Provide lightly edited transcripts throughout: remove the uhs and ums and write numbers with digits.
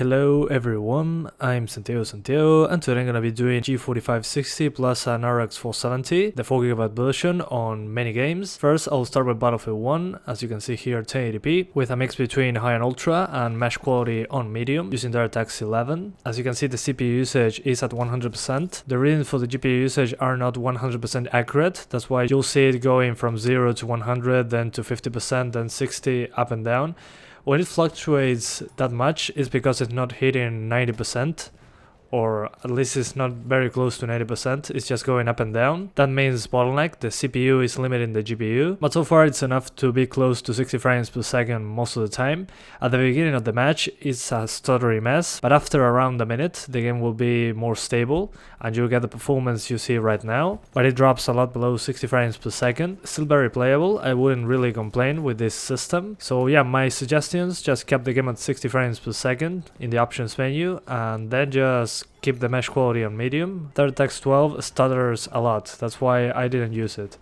Hello everyone, I'm Santiago, and today I'm gonna be doing G4560 plus an RX 470, the 4GB version on many games. First, I'll start with Battlefield 1, as you can see here 1080p, with a mix between high and ultra and mesh quality on medium, using DirectX 11. As you can see, the CPU usage is at 100%. The readings for the GPU usage are not 100% accurate, that's why you'll see it going from 0 to 100, then to 50%, then 60, up and down. When it fluctuates that much, it's because it's not hitting 90%, or at least it's not very close to 90%, it's just going up and down. That means bottleneck, the CPU is limiting the GPU, but so far it's enough to be close to 60 frames per second most of the time. At the beginning of the match, it's a stuttery mess, but after around a minute, the game will be more stable, and you'll get the performance you see right now, but it drops a lot below 60 frames per second. Still very playable, I wouldn't really complain with this system. So yeah, my suggestions, just keep the game at 60 frames per second in the options menu, and then just keep the mesh quality on medium. DirectX 12 stutters a lot, that's why I didn't use it.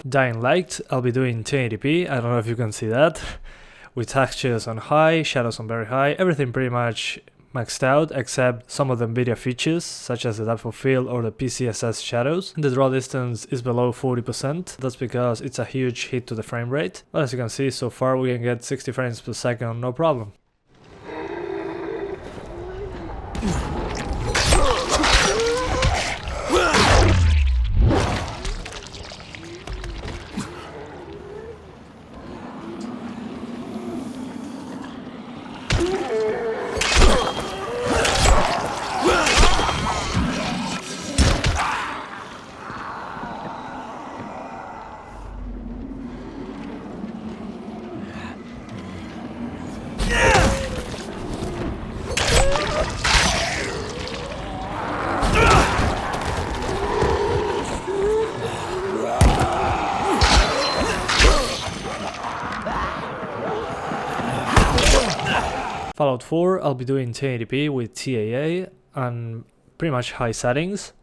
Dying Light, I'll be doing 1080p, I don't know if you can see that, with textures on high, shadows on very high, everything pretty much maxed out except some of the NVIDIA features such as the depth of field or the PCSS shadows. The draw distance is below 40%, that's because it's a huge hit to the frame rate, but as you can see so far we can get 60 frames per second no problem. Fallout 4, I'll be doing 1080p with TAA and pretty much high settings.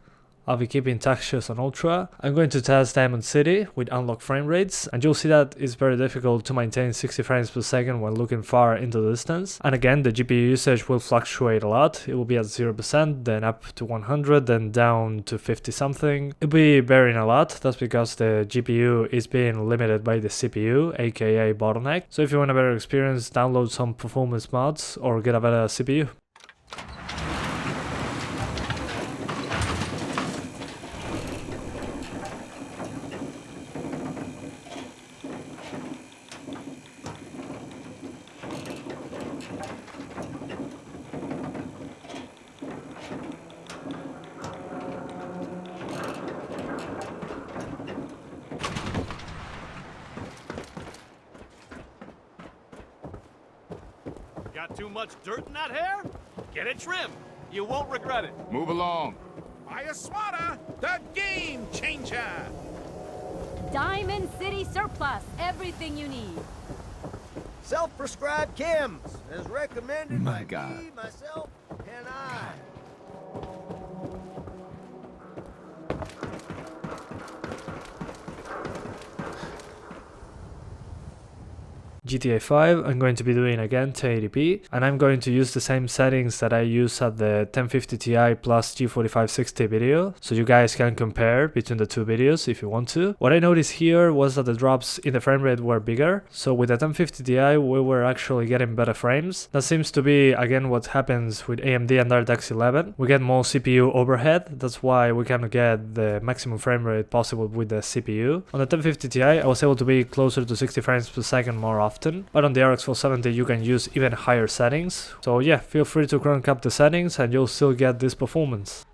I'll be keeping textures on ultra. I'm going to test Diamond City with unlocked frame rates, and you'll see that it's very difficult to maintain 60 frames per second when looking far into the distance. And again, the GPU usage will fluctuate a lot. It will be at 0%, then up to 100, then down to 50 something. It'll be varying a lot. That's because the GPU is being limited by the CPU, aka bottleneck. So if you want a better experience, download some performance mods or get a better CPU. Got too much dirt in that hair? Get it trimmed. You won't regret it. Move along. Buy a swatter, the game changer. Diamond City Surplus, everything you need. Self-prescribed chems, as recommended My by God. me, myself, and I. GTA 5, I'm going to be doing again 1080p, and I'm going to use the same settings that I use at the 1050 Ti plus G4560 video, so you guys can compare between the two videos if you want to. What I noticed here was that the drops in the frame rate were bigger, so with the 1050 Ti we were actually getting better frames. That seems to be again what happens with AMD and DirectX 11. We get more CPU overhead, that's why we can get the maximum frame rate possible with the CPU. On the 1050 Ti I was able to be closer to 60 frames per second more often, but on the RX 470 you can use even higher settings. So yeah, feel free to crank up the settings and you'll still get this performance.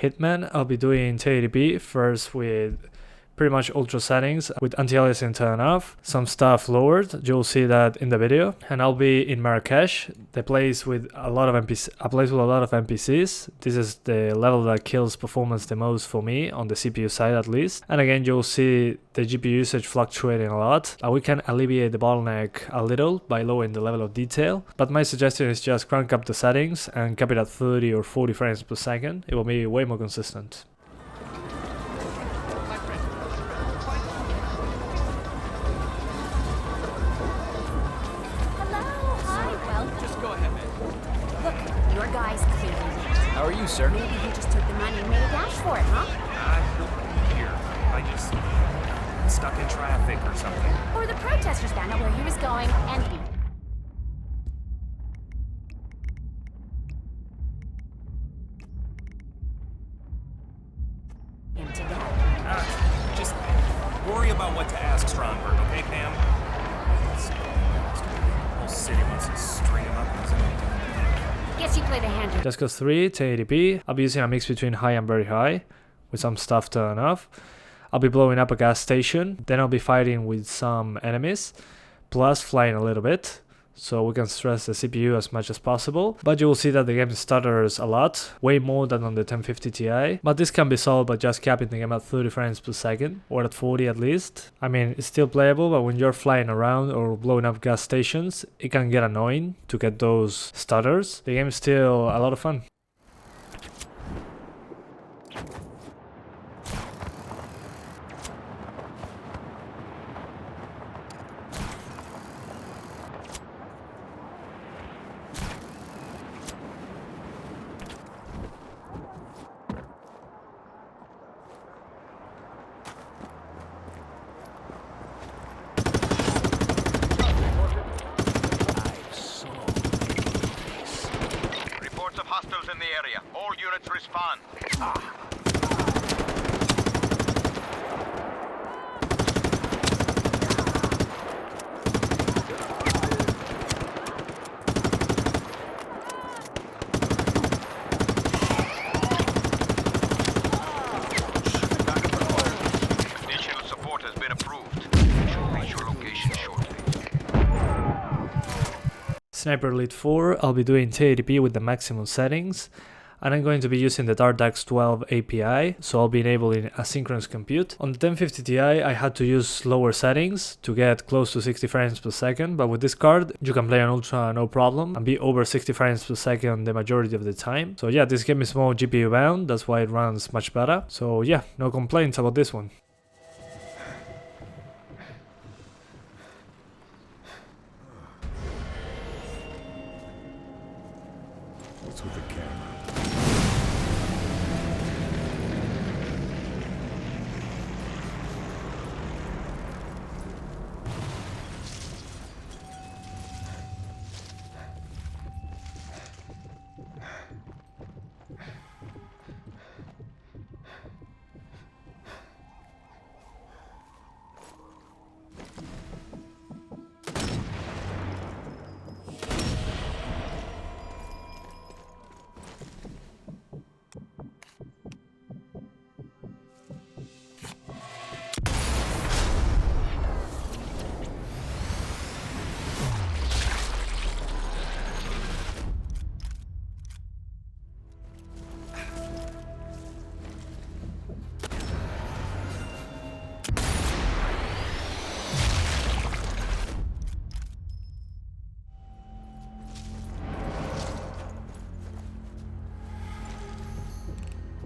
Hitman, I'll be doing 1080p first with pretty much ultra settings with anti-aliasing turned off, some stuff lowered, you'll see that in the video, and I'll be in Marrakesh, the place with a lot of NPCs. This is the level that kills performance the most for me, on the CPU side at least, and again you'll see the GPU usage fluctuating a lot. We can alleviate the bottleneck a little by lowering the level of detail, but my suggestion is just crank up the settings and cap it at 30 or 40 frames per second. It will be way more consistent. How are you, sir? Maybe he just took the money and made a dash for it, huh? Here. I just stuck in traffic or something. Or the protesters found out where he was going and beat him to death. Just worry about what to ask Stromberg, okay, Pam? The whole city wants to string him up, isn't it? Guess you play the hand. Just cause 3, 1080p. I'll be using a mix between high and very high, with some stuff turned off. I'll be blowing up a gas station, then I'll be fighting with some enemies, plus flying a little bit, so we can stress the CPU as much as possible. But you will see that the game stutters a lot, way more than on the 1050 Ti. But this can be solved by just capping the game at 30 frames per second, or at 40 at least. I mean, it's still playable, but when you're flying around or blowing up gas stations, it can get annoying to get those stutters. The game is still a lot of fun. Hostiles in the area. All units respond. Additional support has been approved. Should reach your location shortly. Sniper Elite 4, I'll be doing 1080p with the maximum settings. And I'm going to be using the DirectX 12 API, so I'll be enabling asynchronous compute. On the 1050 Ti, I had to use lower settings to get close to 60 frames per second, but with this card, you can play on Ultra no problem and be over 60 frames per second the majority of the time. So yeah, this game is more GPU bound, that's why it runs much better. So yeah, no complaints about this one. What's with the camera?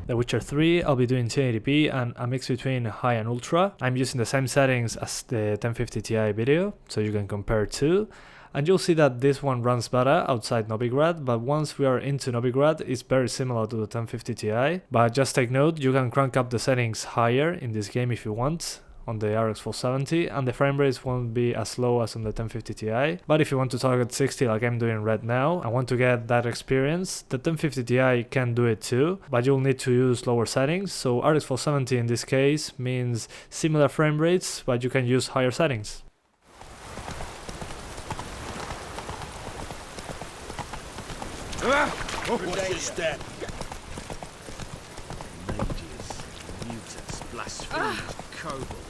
The Witcher 3, I'll be doing 1080p and a mix between high and ultra. I'm using the same settings as the 1050 Ti video, so you can compare two. And you'll see that this one runs better outside Novigrad, but once we are into Novigrad, it's very similar to the 1050 Ti. But just take note, you can crank up the settings higher in this game if you want, on the RX 470, and the frame rates won't be as low as on the 1050 Ti. But if you want to target 60 like I'm doing right now and want to get that experience, the 1050 Ti can do it too, but you'll need to use lower settings. So RX 470 in this case means similar frame rates, but you can use higher settings. What's this step? Mages, mutants, blasphemers, kobolds.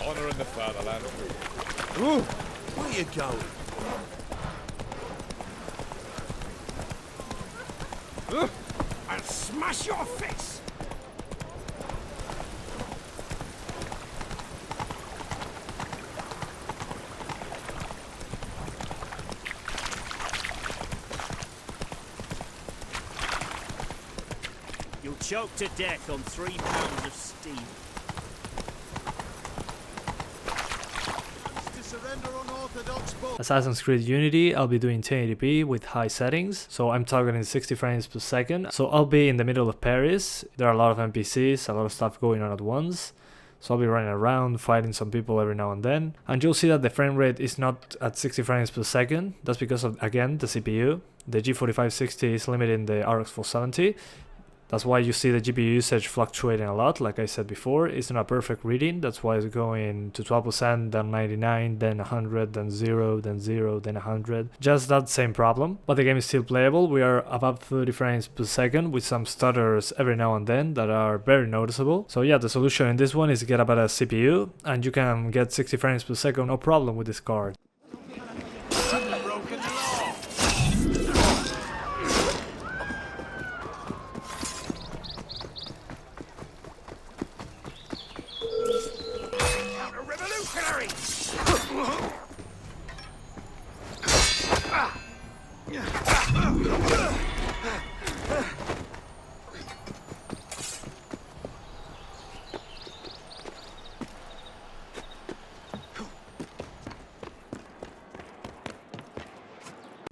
Honor in the fatherland. Ooh, where you going? I'll smash your face! You'll choke to death on 3 pounds of steam. Assassin's Creed Unity, I'll be doing 1080p with high settings, so I'm targeting 60 frames per second. So I'll be in the middle of Paris, there are a lot of NPCs, a lot of stuff going on at once. So I'll be running around, fighting some people every now and then. And you'll see that the frame rate is not at 60 frames per second, that's because of, again, the CPU. The G4560 is limiting the RX 470. That's why you see the GPU usage fluctuating a lot, like I said before. It's not a perfect reading, that's why it's going to 12%, then 99, then 100, then 0, then 0, then 100. Just that same problem, but the game is still playable. We are above 30 frames per second with some stutters every now and then that are very noticeable. So yeah, the solution in this one is get a better CPU, and you can get 60 frames per second no problem with this card.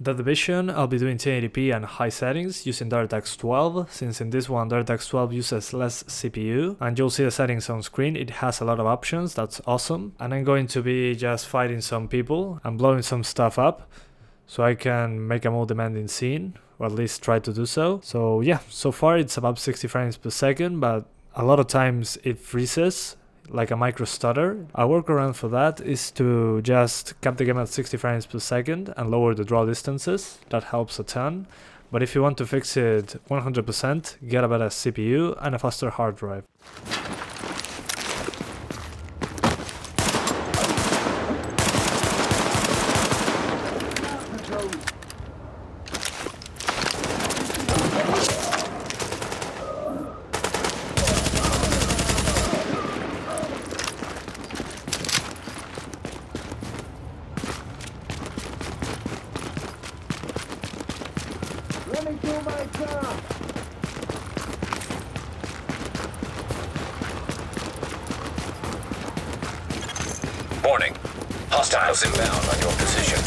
The Division, I'll be doing 1080p and high settings using DirectX 12, since in this one DirectX 12 uses less CPU, and you'll see the settings on screen. It has a lot of options, that's awesome. And I'm going to be just fighting some people and blowing some stuff up, so I can make a more demanding scene, or at least try to do so. So yeah, so far it's about 60 frames per second, but a lot of times it freezes, like a micro stutter. A workaround for that is to just cap the game at 60 frames per second and lower the draw distances. That helps a ton. But if you want to fix it 100%, get a better CPU and a faster hard drive. Warning. Hostiles inbound on your position.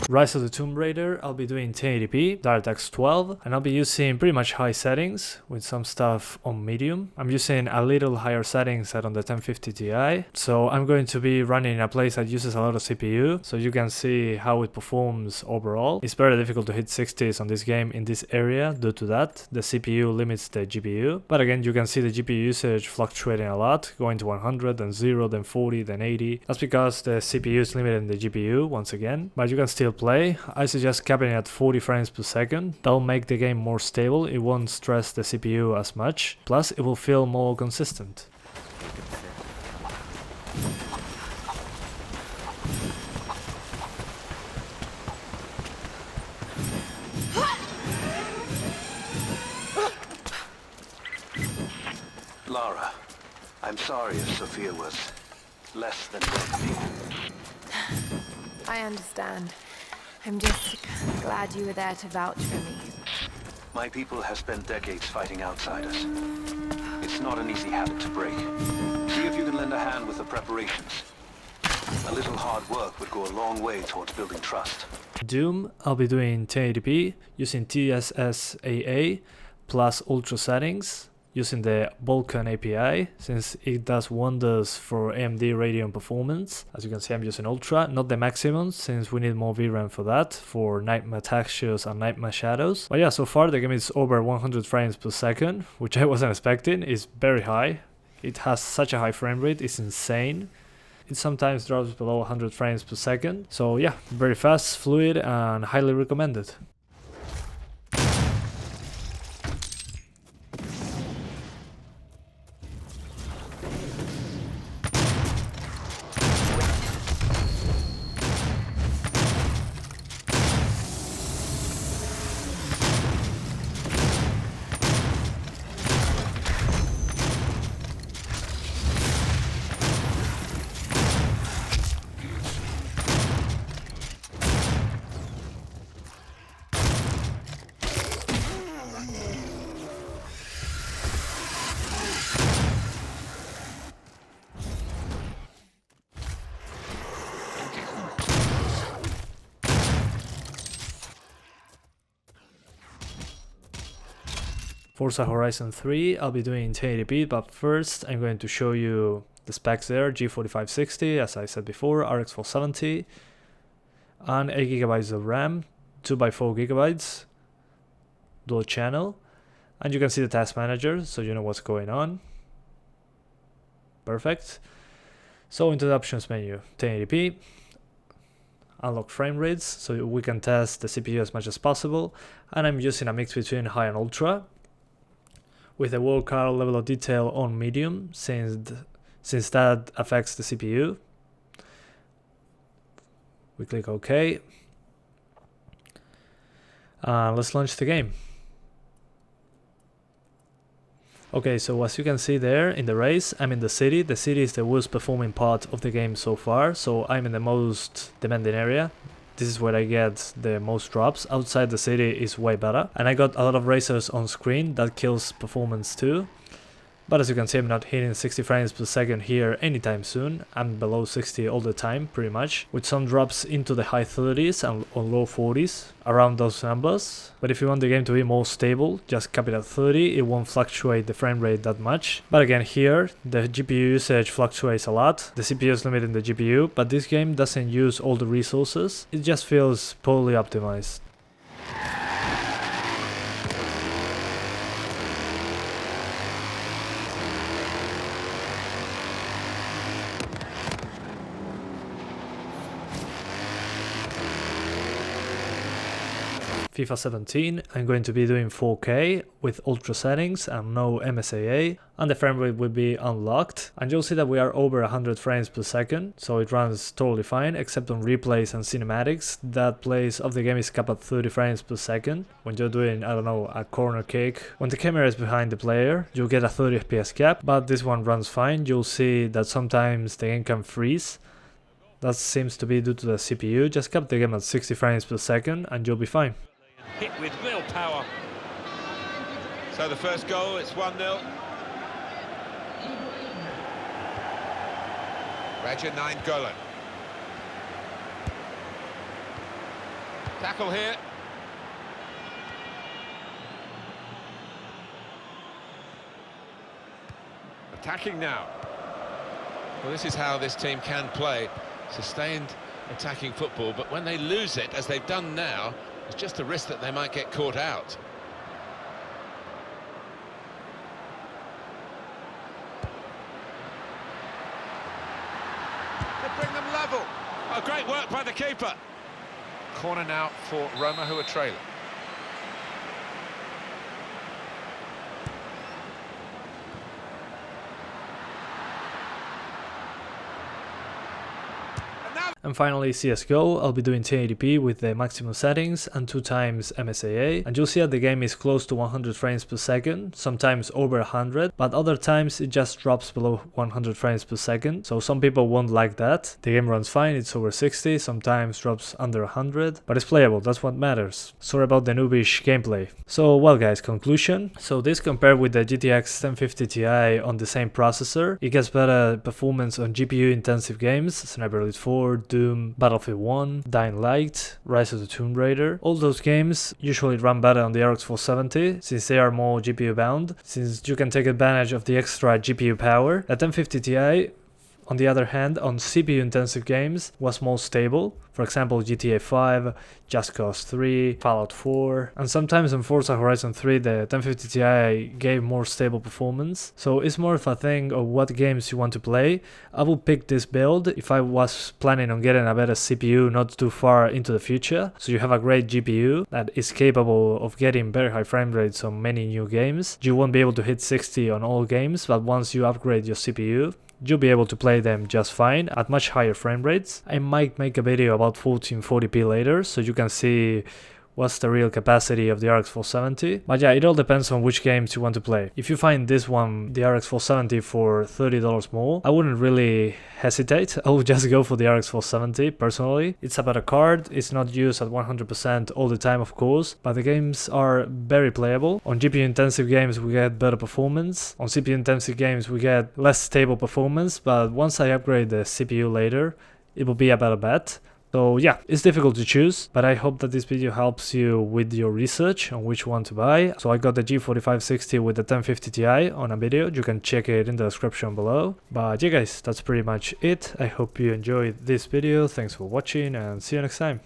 Rise of the Tomb Raider, I'll be doing 1080p, DirectX 12, and I'll be using pretty much high settings with some stuff on medium. I'm using a little higher settings than on the 1050 Ti, so I'm going to be running in a place that uses a lot of CPU, so you can see how it performs overall. It's very difficult to hit 60s on this game in this area due to that. The CPU limits the GPU, but again you can see the GPU usage fluctuating a lot, going to 100, then 0, then 40, then 80. That's because the CPU is limiting the GPU once again, but you can still play. I suggest capping it at 40 frames per second. That'll make the game more stable, it won't stress the CPU as much, plus it will feel more consistent. Lara, I'm sorry if Sophia was less than welcoming. I understand. I'm just glad you were there to vouch for me. My people have spent decades fighting outsiders. It's not an easy habit to break. See if you can lend a hand with the preparations. A little hard work would go a long way towards building trust. Doom, I'll be doing 1080p using TSS-AA plus ultra settings, using the Vulkan API since it does wonders for AMD Radeon performance. As you can see, I'm using ultra, not the maximum since we need more VRAM for that, for nightmare textures and nightmare shadows. But yeah, so far the game is over 100 frames per second, which I wasn't expecting. It's very high. It has such a high frame rate, it's insane. It sometimes drops below 100 frames per second. So yeah, very fast, fluid, and highly recommended. Forza Horizon 3, I'll be doing 1080p, but first I'm going to show you the specs there. G4560, as I said before, RX 470, and 8GB of RAM, 2x4GB, dual channel, and you can see the task manager, so you know what's going on. Perfect. So into the options menu, 1080p, unlock frame rates, so we can test the CPU as much as possible, and I'm using a mix between high and ultra, with a world card level of detail on medium, since that affects the CPU. We click OK. Let's launch the game. Okay, so as you can see there in the race, I'm in the city. The city is the worst performing part of the game so far, so I'm in the most demanding area. This is where I get the most drops. Outside the city is way better. And I got a lot of racers on screen. That kills performance too. But as you can see, I'm not hitting 60 frames per second here anytime soon. I'm below 60 all the time, pretty much. With some drops into the high 30s and or low 40s, around those numbers. But if you want the game to be more stable, just cap it at 30. It won't fluctuate the frame rate that much. But again, here, the GPU usage fluctuates a lot. The CPU is limiting the GPU, but this game doesn't use all the resources. It just feels poorly optimized. FIFA 17, I'm going to be doing 4K with ultra settings and no MSAA, and the frame rate will be unlocked, and you'll see that we are over 100 frames per second, so it runs totally fine, except on replays and cinematics. That plays of the game is capped at 30 frames per second. When you're doing, I don't know, a corner kick, when the camera is behind the player, you'll get a 30 FPS cap, but this one runs fine. You'll see that sometimes the game can freeze. That seems to be due to the CPU. Just cap the game at 60 frames per second and you'll be fine. Hit with real power. So the first goal, it's 1-0. Raja 9 Golan. Tackle here. Attacking now. Well, this is how this team can play. Sustained attacking football, but when they lose it, as they've done now, it's just a risk that they might get caught out. To bring them level. Oh, great work by the keeper. Corner now for Roma, who are trailing. And finally CSGO, I'll be doing 1080p with the maximum settings and 2x MSAA, and you'll see that the game is close to 100 frames per second, sometimes over 100, but other times it just drops below 100 frames per second, so some people won't like that. The game runs fine, it's over 60, sometimes drops under 100, but it's playable, that's what matters. Sorry about the noobish gameplay. So well guys, conclusion. So this compared with the GTX 1050 Ti on the same processor, it gets better performance on GPU intensive games, Sniper Elite 4, Doom, Battlefield 1, Dying Light, Rise of the Tomb Raider. All those games usually run better on the RX 470 since they are more GPU bound, since you can take advantage of the extra GPU power. The 1050 Ti, on the other hand, on CPU intensive games was more stable. For example, GTA 5, Just Cause 3, Fallout 4, and sometimes on Forza Horizon 3 the 1050 Ti gave more stable performance. So it's more of a thing of what games you want to play. I would pick this build if I was planning on getting a better CPU not too far into the future. So you have a great GPU that is capable of getting very high frame rates on many new games. You won't be able to hit 60 on all games, but once you upgrade your CPU, you'll be able to play them just fine at much higher frame rates. I might make a video about 1440p later so you can see what's the real capacity of the RX 470. But yeah, it all depends on which games you want to play. If you find this one, the RX 470, for $30 more, I wouldn't really hesitate. I would just go for the RX 470 personally. It's a better card, it's not used at 100% all the time of course, but the games are very playable. On GPU intensive games we get better performance, on CPU intensive games we get less stable performance, but once I upgrade the CPU later, it will be a better bet. So yeah, it's difficult to choose, but I hope that this video helps you with your research on which one to buy. So I got the G4560 with the 1050 Ti on a video, you can check it in the description below. But yeah guys, that's pretty much it. I hope you enjoyed this video, thanks for watching and see you next time.